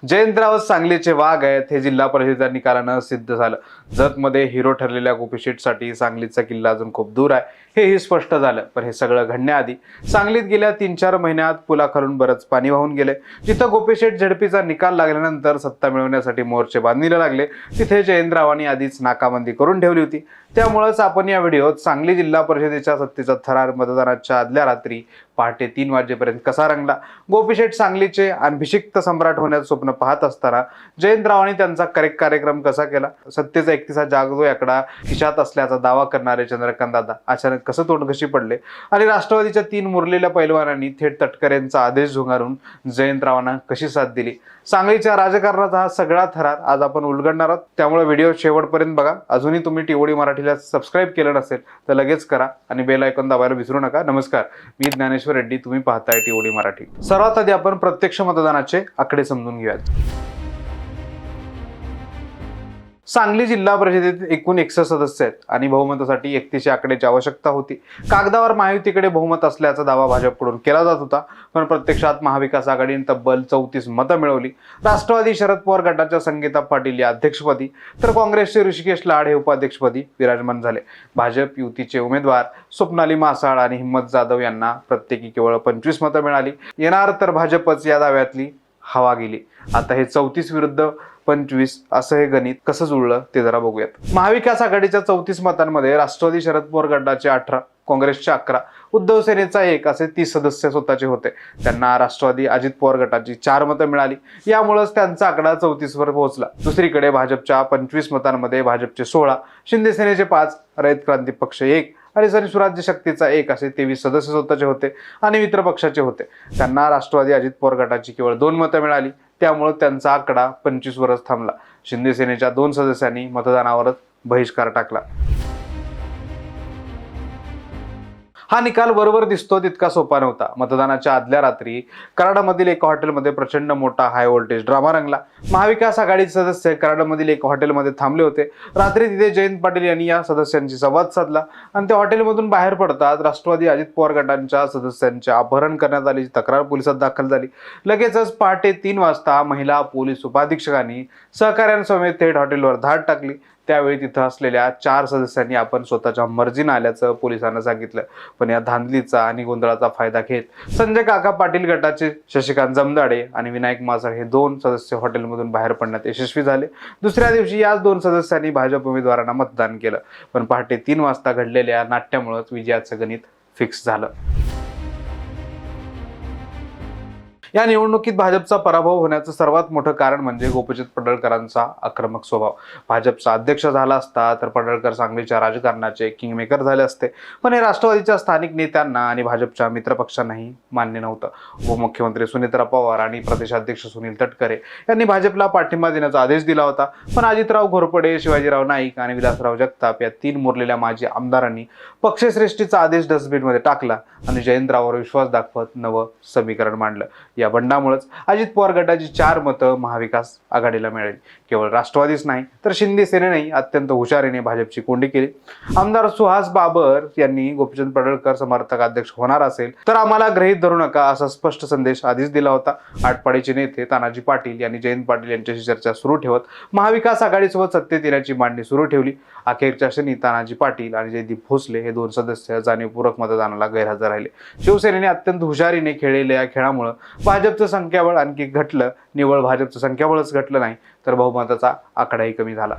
जयंतराव सांगलीचे वाघ आहेत हे जिल्हा परिषदेच्या निकालानं सिद्ध झालं। जतमध्ये हिरो ठरलेल्या गोपी शेठसाठी सांगलीचा किल्ला अजून खूप दूर आहे हेही स्पष्ट झालं। पण हे सगळं घडण्याआधी सांगलीत गेल्या 3-4 महिन्यात पुलाखालून बरंच पाणी वाहून गेले। जिथं गोपी शेठ झडपीचा निकाल लागल्यानंतर सत्ता मिळवण्यासाठी मोर्चे बांधणीला लागले, तिथे जयंतरावांनी आधीच नाकाबंदी करून ठेवली होती। त्यामुळेच आपण या व्हिडिओत सांगली जिल्हा परिषदेच्या सत्तेचा थरार मतदानाच्या आदल्या रात्री पहाटे 3 वाजेपर्यंत कसा रंगला, गोपी शेठ सांगलीचे अभिषिक्त सम्राट होण्याचं स्वप्न पाहत असताना जयंतरावांनी त्यांचा कार्यक्रम कसा केला, सत्तेचा 31 जागतोय आकडा खिशात असल्याचा दावा करणारे चंद्रकांत दादा अचानक कसं तोंडघशी पडले आणि राष्ट्रवादीच्या 3 मुरलेल्या पैलवानांनी थेट तटकरेंचा आदेश झुगारून जयंतरावांना कशी साथ दिली, सांगलीच्या राजकारणाचा हा सगळा थरार आज आपण उलगडणार आहोत। त्यामुळे व्हिडिओ शेवटपर्यंत बघा। अजूनही तुम्ही टीओडी मराठीला सबस्क्राईब केलं नसेल तर लगेच करा आणि बेल आयकॉन दाबायला विसरू नका। नमस्कार, मी ज्ञानेश्वर रेड्डी, तुम्ही पाहताय टीओडी मराठी। सर्वात आधी आपण प्रत्यक्ष मतदानाचे आकडे समजून घेऊयात। सांगली जिल्हा परिषदेत एकूण 61 सदस्य आहेत आणि बहुमतासाठी 31 आकड्याची आवश्यकता होती। कागदावर महायुतीकडे बहुमत असल्याचा दावा भाजपकडून केला जात होता, पण प्रत्यक्षात महाविकास आघाडीने तब्बल 34 मतं मिळवली। राष्ट्रवादी शरद पवार गटाच्या संगीता पाटील या अध्यक्षपदी तर काँग्रेसचे ऋषिकेश लाड हे उपाध्यक्षपदी विराजमान झाले। भाजप युतीचे उमेदवार स्वप्नाली मासाळ आणि हिम्मत जाधव यांना प्रत्येकी केवळ 25 मतं मिळाली। येणार तर भाजपच या दाव्यातली हवा गेली। आता हे 34 विरुद्ध 25 असं हे गणित कसं जुळलं ते जरा बघूयात। महाविकास आघाडीच्या 34 मतांमध्ये राष्ट्रवादी शरद पवार गटाचे 18, काँग्रेसचे 11, उद्धव सेनेचा 1 असे 30 सदस्य स्वतःचे होते। त्यांना राष्ट्रवादी अजित पवार गटाची 4 मतं मिळाली, यामुळेच त्यांचा आकडा 34 वर पोहोचला। दुसरीकडे भाजपच्या 25 मतांमध्ये भाजपचे 16, शिंदे सेनेचे 5, रयत क्रांती पक्ष 1 आणि स्वराज्य शक्तीचा 1 असे 23 सदस्य स्वतःचे होते आणि मित्र पक्षाचे होते। त्यांना राष्ट्रवादी अजित पवार गटाची केवळ 2 मतं मिळाली, त्यामुळे त्यांचा आकडा 25 वरच थांबला। शिंदे सेनेच्या 2 सदस्यांनी मतदानावरच बहिष्कार टाकला। हा निकाल बरोबर दिसतो तितका सोपा नव्हता। मतदानाच्या आदल्या रात्री कराडमधील एका हॉटेलमध्ये प्रचंड मोठा हाय व्होल्टेज ड्रामा रंगला। महाविकास आघाडीचे सदस्य कराडमधील एका हॉटेलमध्ये थांबले होते। रात्री तिथे जयंत पाटील यांनी या सदस्यांशी संवाद साधला आणि त्या हॉटेलमधून बाहेर पडतात राष्ट्रवादी अजित पवार गटांच्या सदस्यांचे अपहरण करण्यात आल्याची तक्रार पोलिसात दाखल झाली। लगेचच पहाटे 3 वाजता महिला पोलीस उपाधीक्षकांनी सहकाऱ्यांसमेत थेट हॉटेलवर धाड टाकली। त्यावेळी तिथं असलेल्या 4 सदस्यांनी आपण स्वतःच्या मर्जीने आल्याचं पोलिसांना सांगितलं, पण या धांदलीचा आणि गोंधळाचा फायदा घेत संजय काका पाटील गटाचे शशिकांत जमदाडे आणि विनायक मासळ हे 2 सदस्य हॉटेलमधून बाहेर पडण्यात यशस्वी झाले। दुसऱ्या दिवशी याच 2 सदस्यांनी भाजप उमेदवारांना मतदान केलं, पण पहाटे 3 वाजता घडलेल्या नाट्यामुळेच विजयाचं गणित फिक्स झालं। या निवडणुकीत भाजपचा पराभव होण्याचं सर्वात मोठं कारण म्हणजे गोपीचंद पडळकरांचा आक्रमक स्वभाव। भाजपचा अध्यक्ष झाला असता तर पडळकर सांगलीच्या राजकारणाचे किंगमेकर झाले असते, पण हे राष्ट्रवादीच्या स्थानिक नेत्यांना आणि भाजपच्या मित्रपक्षांनाही मान्य नव्हतं। उपमुख्यमंत्री सुनेत्रा पवार आणि प्रदेशाध्यक्ष सुनील तटकरे यांनी भाजपला पाठिंबा देण्याचा आदेश दिला होता, पण अजितराव घोरपडे, शिवाजीराव नाईक आणि विलासराव जगताप या 3 मुरलेल्या माजी आमदारांनी पक्षश्रेष्ठीचा आदेश डस्टबिनमध्ये टाकला आणि जयंतरावांवर विश्वास दाखवत नवं समीकरण मांडलं। या बंडामुळेच अजित पवार गटाची 4 मतं महाविकास आघाडीला मिळाली। केवळ राष्ट्रवादीच नाही तर शिंदे सेनेनेही अत्यंत हुशारीने भाजपची कोंडी केली। आमदार सुहास बाबर यांनी गोपीचंद पडळकर समर्थक अध्यक्ष होणार असेल तर आम्हाला गृहीत धरू नका असा स्पष्ट संदेश आधीच दिला होता। आटपाडीचे नेते तानाजी पाटील यांनी जयंत पाटील यांच्याशी चर्चा सुरू ठेवत महाविकास आघाडीसोबत सत्तेत येण्याची मांडणी सुरू ठेवली। अखेरच्या क्षणी तानाजी पाटील आणि जयदीप भोसले हे 2 सदस्य जाणीवपूर्वक मतदानाला गैरहजर राहिले। शिवसेनेने अत्यंत हुशारीने खेळलेल्या या खेळामुळे भाजपचं संख्याबळ आणखी घटलं। निव्वळ भाजपचं संख्याबळच घटलं नाही तर बहुमताचा आकडाही कमी झाला।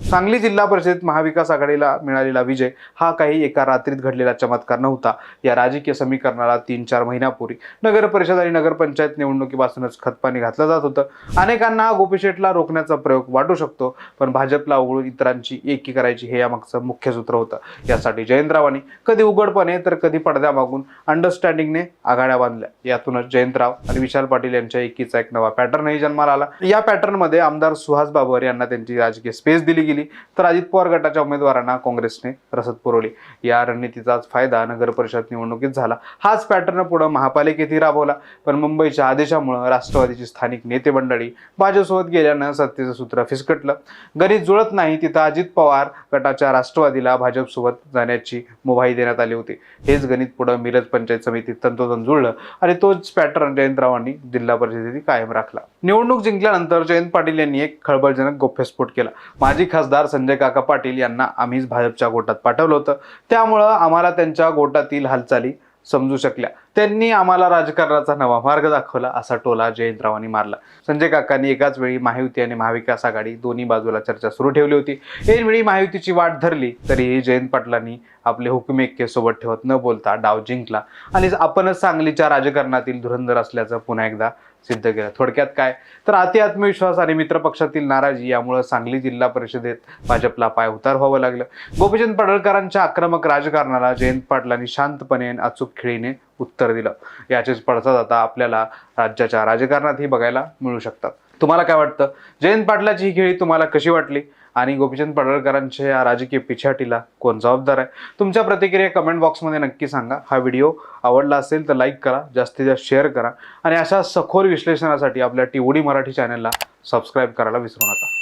सांगली जिल्हा परिषदेत महाविकास आघाडीला मिळालेला विजय हा काही एका रात्रीत घडलेला चमत्कार नव्हता। या राजकीय समीकरणाला 3-4 महिन्यापूर्वी नगर परिषद आणि नगरपंचायत निवडणुकीपासूनच खतपाणी घातलं जात होतं। अनेकांना गोपी शेठला रोखण्याचा प्रयोग वाटू शकतो, पण भाजपला उघडून इतरांची एकी करायची हे यामागचं मुख्य सूत्र होतं। यासाठी जयंतरावांनी कधी उघडपणे तर कधी पडद्यामागून अंडरस्टँडिंगने आघाड्या बांधल्या। यातूनच जयंतराव आणि विशाल पाटील यांच्या एकीचा एक नवा पॅटर्नही जन्माला आला। या पॅटर्नमध्ये आमदार सुहास बाबर यांना त्यांची राजकीय स्पेस दिली गेली दिली तर अजित पवार गटाच्या उमेदवारांना काँग्रेसने रसद पुरवली। या रणनीतीचाच फायदा नगर परिषद निवडणुकीत झाला। हाच पॅटर्न पुढे महापालिकेतही राबवला, पण मुंबईच्या आदेशामुळे राष्ट्रवादीची स्थानिक नेते मंडळी भाजपसोबत गेल्यानं सत्तेचं सूत्र फिसकटलं। गणित जुळत नाही तिथं अजित पवार गटाच्या राष्ट्रवादीला भाजपसोबत जाण्याची मुभाई देण्यात आली होती। हेच गणित पुढे मिरज पंचायत समितीत तंतोतंत जुळलं आणि तोच पॅटर्न जयंतरावांनी जिल्हा परिषदेत कायम राखला। निवडणूक जिंकल्यानंतर जयंत पाटील यांनी एक खळबळजनक गौप्यस्फोट केला। माजी खासदार संजय काका पाटील यांना आम्हीच भाजपच्या गोटात पाठवलं होतं, त्यामुळं आम्हाला त्यांच्या गोटातील हालचाली समजू शकल्या। त्यांनी आम्हाला राजकारणाचा नवा मार्ग दाखवला, असा टोला जयंतरावांनी मारला। संजय काकांनी एकाच वेळी महायुती आणि महाविकास आघाडी दोन्ही बाजूला चर्चा सुरू ठेवली होती। ऐनवेळी महायुतीची वाट धरली तरीही जयंत पाटलांनी आपले हुकुमेक्के सोबत ठेवत न बोलता डाव जिंकला आणि आपणच सांगलीच्या राजकारणातील धुरंधर असल्याचं पुन्हा एकदा सिद्ध केलं। थोडक्यात काय तर अति आत्मविश्वास आणि मित्रपक्षातील नाराजी यामुळे सांगली जिल्हा परिषदेत भाजपला पाय उतार व्हावं लागलं। गोपीचंद पडळकरांच्या आक्रमक राजकारणाला जयंत पाटलांनी शांतपणे आणि अचूक खेळीने उत्तर दिलं। याचेच पडसाद आता आपल्याला राज्याच्या राजकारणातही बघायला मिळू शकतात। तुम्हाला काय वाटतं? जयंत पाटलाची ही खेळी तुम्हाला कशी वाटली आणि गोपीचंद पडळकरांच्या या राजकीय पिछाटीला कोण जबाबदार आहे? तुमच्या प्रतिक्रिया कमेंट बॉक्समध्ये नक्की सांगा। हा व्हिडिओ आवडला असेल तर लाईक करा, जास्तीत जास्त शेअर करा आणि अशा सखोल विश्लेषणासाठी आपल्या TOD मराठी चॅनलला सबस्क्राईब करायला विसरू नका।